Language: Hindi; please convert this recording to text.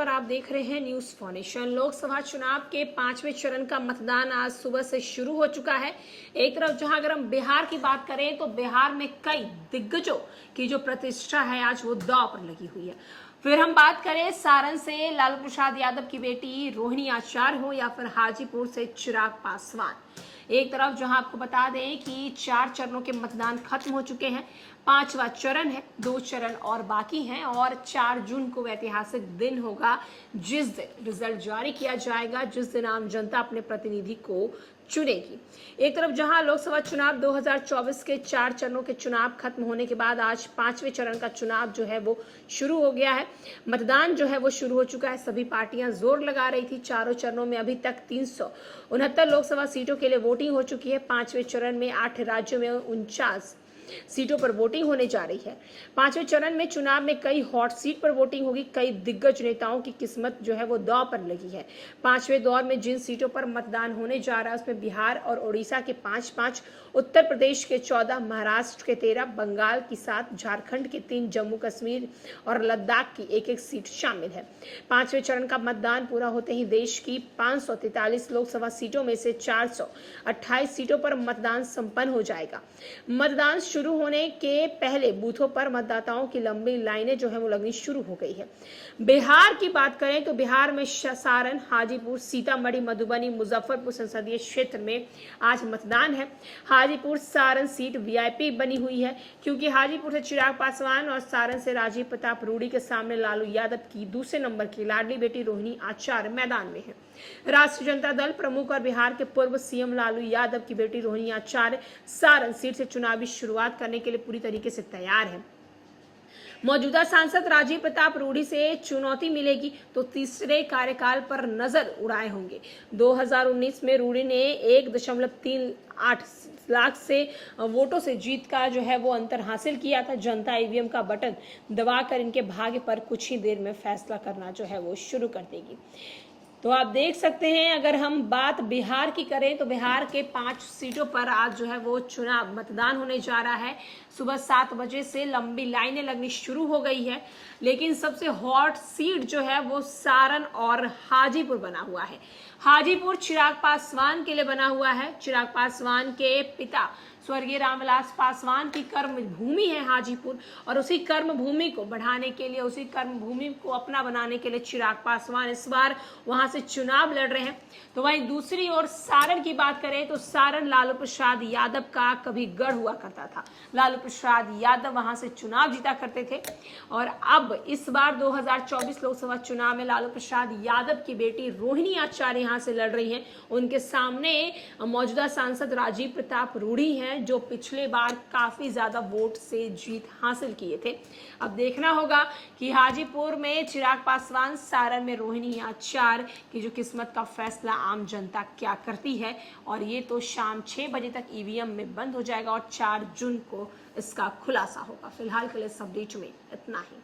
और आप देख रहे हैं न्यूज फाउंडेशन। लोकसभा चुनाव के 5वें चरण का मतदान आज सुबह से शुरू हो चुका है। एक तरफ जहां अगर हम बिहार की बात करें तो बिहार में कई दिग्गजों की जो प्रतिष्ठा है आज वो दांव पर लगी हुई है। फिर हम बात करें सारण से लालू प्रसाद यादव की बेटी रोहिणी आचार्य हो या फिर हाजीपुर से चिराग पासवान। एक तरफ जहां आपको बता दें कि 4 चरणों के मतदान खत्म हो चुके हैं, 5वां चरण है, 2 चरण और बाकी हैं और 4 जून को ऐतिहासिक दिन होगा जिस दिन रिजल्ट जारी किया जाएगा, जिस दिन आम जनता अपने प्रतिनिधि को चुनेगी। एक तरफ जहां लोकसभा चुनाव 2024 के 4 चरणों के चुनाव खत्म होने के बाद आज 5वें चरण का चुनाव जो है वो शुरू हो गया है। मतदान जो है वो शुरू हो चुका है। सभी पार्टियां जोर लगा रही थी। चारों चरणों में अभी तक 369 लोकसभा सीटों के लिए वोटिंग हो चुकी है। 5वें चरण में 8 राज्यों में 49 सीटों पर वोटिंग होने जा रही है। 5वें चरण में चुनाव में कई हॉट सीट पर वोटिंग होगी। कई दिग्गज नेताओं की किस्मत जो है वो दांव पर लगी है। 5वें दौर में जिन सीटों पर मतदान होने जा रहा है उसमें बिहार और ओडिशा के 5-5, उत्तर प्रदेश के 14, महाराष्ट्र के 13, बंगाल की 7, झारखंड के 3, जम्मू कश्मीर और लद्दाख की 1-1 सीट शामिल है। 5वें चरण का मतदान पूरा होते ही देश की 543 लोकसभा सीटों में से 428 सीटों पर मतदान संपन्न हो जाएगा। मतदान शुरू होने के पहले बूथों पर मतदाताओं की लंबी लाइनें जो है वो लगनी शुरू हो गई है। बिहार की बात करें तो बिहार में सारण, हाजीपुर, सीतामढ़ी, मधुबनी, मुजफ्फरपुर संसदीय क्षेत्र में आज मतदान है। हाजीपुर सारण सीट वीआईपी बनी हुई है क्योंकि हाजीपुर से चिराग पासवान और सारण से राजीव प्रताप रूडी के सामने लालू यादव की दूसरे नंबर की लाडली बेटी रोहिणी आचार्य मैदान में है। राष्ट्रीय जनता दल प्रमुख और बिहार के पूर्व सीएम लालू यादव की बेटी रोहिणी आचार्य सारण सीट से चुनावी शुरुआत करने के लिए पूरी तरीके से तैयार है। मौजूदा सांसद राजीव प्रताप रूडी से चुनौती मिलेगी तो तीसरे कार्यकाल पर नजर उड़ाए होंगे। 2019 में रूडी ने 1.38 लाख से वोटों से जीत का जो है वो अंतर हासिल किया था। जनता ईवीएम का बटन दबाकर इनके भाग्य पर कुछ ही देर में फैसला करना जो है वो शुरू कर देगी। तो आप देख सकते हैं, अगर हम बात बिहार की करें तो बिहार के 5 सीटों पर आज जो है वो चुनाव मतदान होने जा रहा है। सुबह 7 बजे से लंबी लाइनें लगनी शुरू हो गई है, लेकिन सबसे हॉट सीट जो है वो सारण और हाजीपुर बना हुआ है। हाजीपुर चिराग पासवान के लिए बना हुआ है। चिराग पासवान के पिता स्वर्गीय रामविलास पासवान की कर्म भूमि है हाजीपुर, और उसी कर्म भूमि को बढ़ाने के लिए, उसी कर्म भूमि को अपना बनाने के लिए चिराग पासवान इस बार वहां से चुनाव लड़ रहे हैं। तो वहीं दूसरी ओर सारण की बात करें तो सारण लालू प्रसाद यादव का कभी गढ़ हुआ करता था। लालू प्रसाद यादव वहां से चुनाव जीता करते थे और अब इस बार 2024 लोकसभा चुनाव में लालू प्रसाद यादव की बेटी रोहिणी आचार्य यहाँ से लड़ रही हैं। उनके सामने मौजूदा सांसद राजीव प्रताप रूडी हैं जो पिछले बार काफी ज्यादा वोट से जीत हासिल किए थे। अब देखना होगा कि हाजीपुर में चिराग पासवान, सारण में रोहिणी आचार्य की जो किस्मत का फैसला आम जनता क्या करती है, और ये तो शाम 6 बजे तक ईवीएम में बंद हो जाएगा और 4 जून को इसका खुलासा होगा। फिलहाल के लिए इस अपडेट में इतना ही।